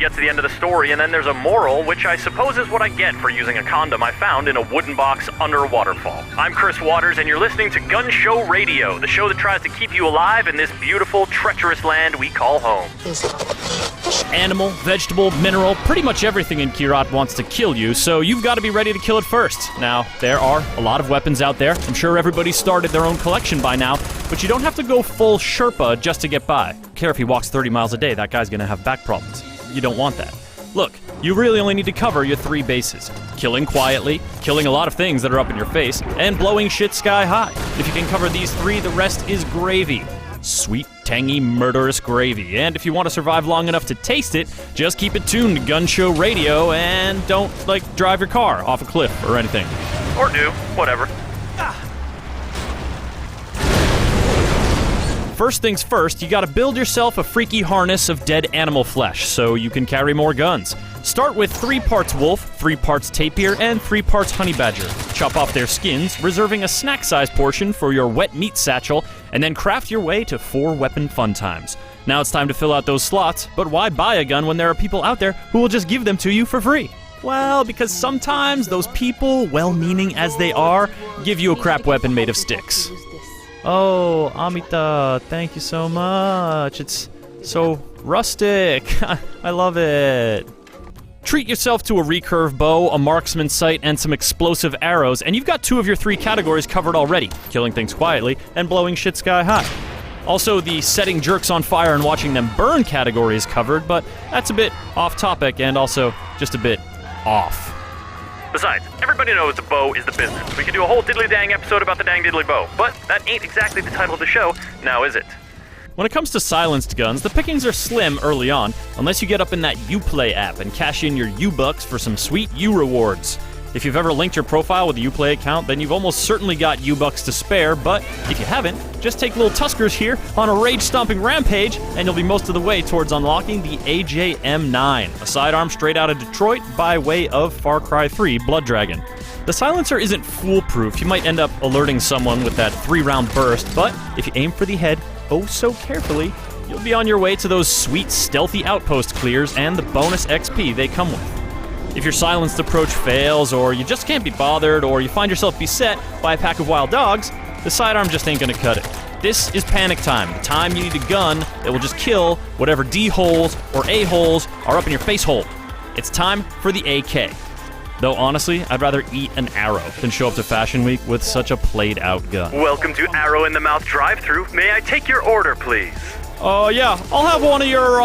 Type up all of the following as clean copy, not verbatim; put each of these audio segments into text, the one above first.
get to the end of the story, and then there's a moral, which I suppose is what I get for using a condom I found in a wooden box under a waterfall. I'm Chris Waters, and you're listening to Gun Show Radio, the show that tries to keep you alive in this beautiful, treacherous land we call home. Animal, vegetable, mineral, pretty much everything in Kyrat wants to kill you, so you've got to be ready to kill it first. Now, there are a lot of weapons out there. I'm sure everybody's started their own collection by now, but you don't have to go full Sherpa just to get by. Care if he walks 30 miles a day, that guy's gonna have back problems. You don't want that. Look, you really only need to cover your 3 bases. Killing quietly, killing a lot of things that are up in your face, and blowing shit sky high. If you can cover these 3, the rest is gravy. Sweet, tangy, murderous gravy. And if you want to survive long enough to taste it, just keep it tuned to Gun Show Radio and don't, drive your car off a cliff or anything. Or do, whatever. First things first, you gotta build yourself a freaky harness of dead animal flesh so you can carry more guns. Start with 3 parts wolf, 3 parts tapir, and 3 parts honey badger. Chop off their skins, reserving a snack-sized portion for your wet meat satchel, and then craft your way to 4 weapon fun times. Now it's time to fill out those slots, but why buy a gun when there are people out there who will just give them to you for free? Well, because sometimes those people, well-meaning as they are, give you a crap weapon made of sticks. Oh, Amita, thank you so much. It's so rustic. I love it. Treat yourself to a recurve bow, a marksman sight, and some explosive arrows, and you've got 2 of your 3 categories covered already, killing things quietly and blowing shit sky high. Also, the setting jerks on fire and watching them burn category is covered, but that's a bit off topic and also just a bit off. Besides, everybody knows a bow is the business. We could do a whole diddly-dang episode about the dang diddly bow, but that ain't exactly the title of the show, now is it? When it comes to silenced guns, the pickings are slim early on, unless you get up in that Uplay app and cash in your U-Bucks for some sweet U-rewards. If you've ever linked your profile with a Uplay account, then you've almost certainly got U-Bucks to spare, but if you haven't, just take little Tuskers here on a rage-stomping rampage, and you'll be most of the way towards unlocking the AJM9, a sidearm straight out of Detroit by way of Far Cry 3 Blood Dragon. The silencer isn't foolproof. You might end up alerting someone with that 3-round burst, but if you aim for the head oh so carefully, you'll be on your way to those sweet stealthy outpost clears and the bonus XP they come with. If your silenced approach fails, or you just can't be bothered, or you find yourself beset by a pack of wild dogs, the sidearm just ain't gonna cut it. This is panic time, the time you need a gun that will just kill whatever D-holes or A-holes are up in your face hole. It's time for the AK. Though honestly, I'd rather eat an arrow than show up to Fashion Week with such a played-out gun. Welcome to Arrow in the Mouth drive-thru. May I take your order, please? Yeah, I'll have one of your,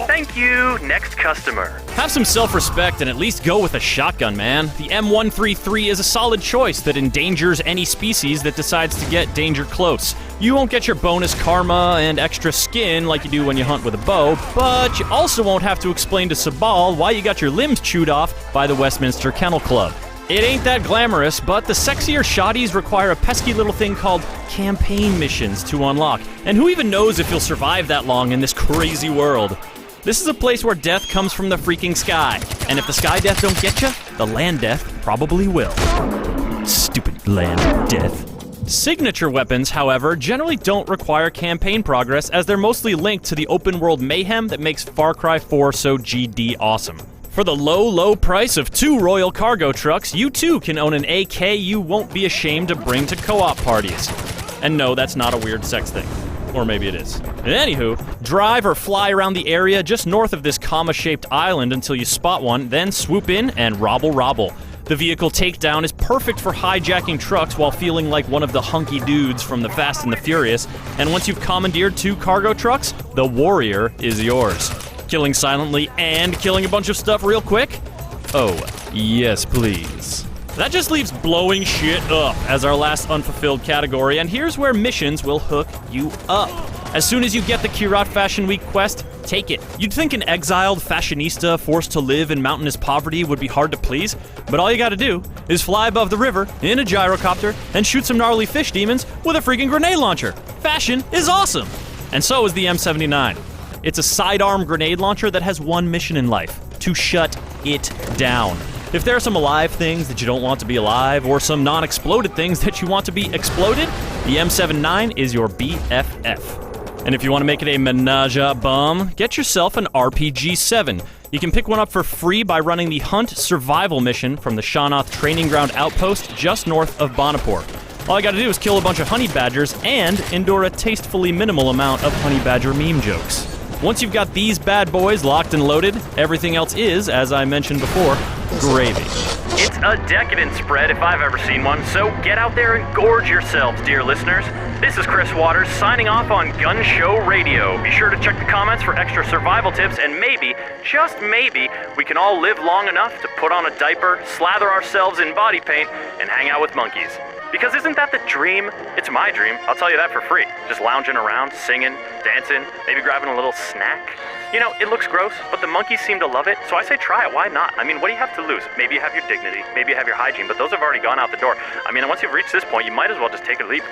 Thank you. Next customer. Have some self-respect and at least go with a shotgun, man. The M133 is a solid choice that endangers any species that decides to get danger close. You won't get your bonus karma and extra skin like you do when you hunt with a bow, but you also won't have to explain to Sabal why you got your limbs chewed off by the Westminster Kennel Club. It ain't that glamorous, but the sexier shotties require a pesky little thing called campaign missions to unlock. And who even knows if you'll survive that long in this crazy world? This is a place where death comes from the freaking sky. And if the sky death don't get you, the land death probably will. Stupid land death. Signature weapons, however, generally don't require campaign progress as they're mostly linked to the open world mayhem that makes Far Cry 4 so GD awesome. For the low price of 2 Royal Cargo trucks, you too can own an AK you won't be ashamed to bring to co-op parties. And no, that's not a weird sex thing. Or maybe it is. Anywho, drive or fly around the area just north of this comma-shaped island until you spot one, then swoop in and robble. The vehicle takedown is perfect for hijacking trucks while feeling like one of the hunky dudes from the Fast and the Furious, and once you've commandeered 2 cargo trucks, the warrior is yours. Killing silently and killing a bunch of stuff real quick? Oh, yes please. That just leaves blowing shit up as our last unfulfilled category, and here's where missions will hook you up. As soon as you get the Kyrat Fashion Week quest, take it. You'd think an exiled fashionista forced to live in mountainous poverty would be hard to please, but all you gotta do is fly above the river in a gyrocopter and shoot some gnarly fish demons with a freaking grenade launcher. Fashion is awesome! And so is the M79. It's a sidearm grenade launcher that has one mission in life: to shut it down. If there are some alive things that you don't want to be alive, or some non-exploded things that you want to be exploded, the M79 is your BFF. And if you want to make it a menage a bum, get yourself an RPG-7. You can pick one up for free by running the Hunt Survival mission from the Shawnoth Training Ground Outpost just north of Bonaport. All I gotta do is kill a bunch of honey badgers and endure a tastefully minimal amount of honey badger meme jokes. Once you've got these bad boys locked and loaded, everything else is, as I mentioned before, gravy. It's a decadent spread if I've ever seen one, so get out there and gorge yourselves, dear listeners. This is Chris Waters signing off on Gun Show Radio. Be sure to check the comments for extra survival tips, and maybe, just maybe, we can all live long enough to put on a diaper, slather ourselves in body paint, and hang out with monkeys. Because isn't that the dream? It's my dream, I'll tell you that for free. Just lounging around, singing, dancing, maybe grabbing a little snack. You know, it looks gross, but the monkeys seem to love it, so I say try it, why not? I mean, what do you have to lose? Maybe you have your dignity, maybe you have your hygiene, but those have already gone out the door. I mean, once you've reached this point, you might as well just take a leap.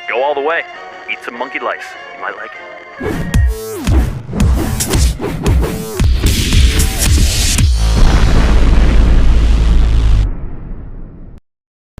Go all the way. Eat some monkey lice. You might like it.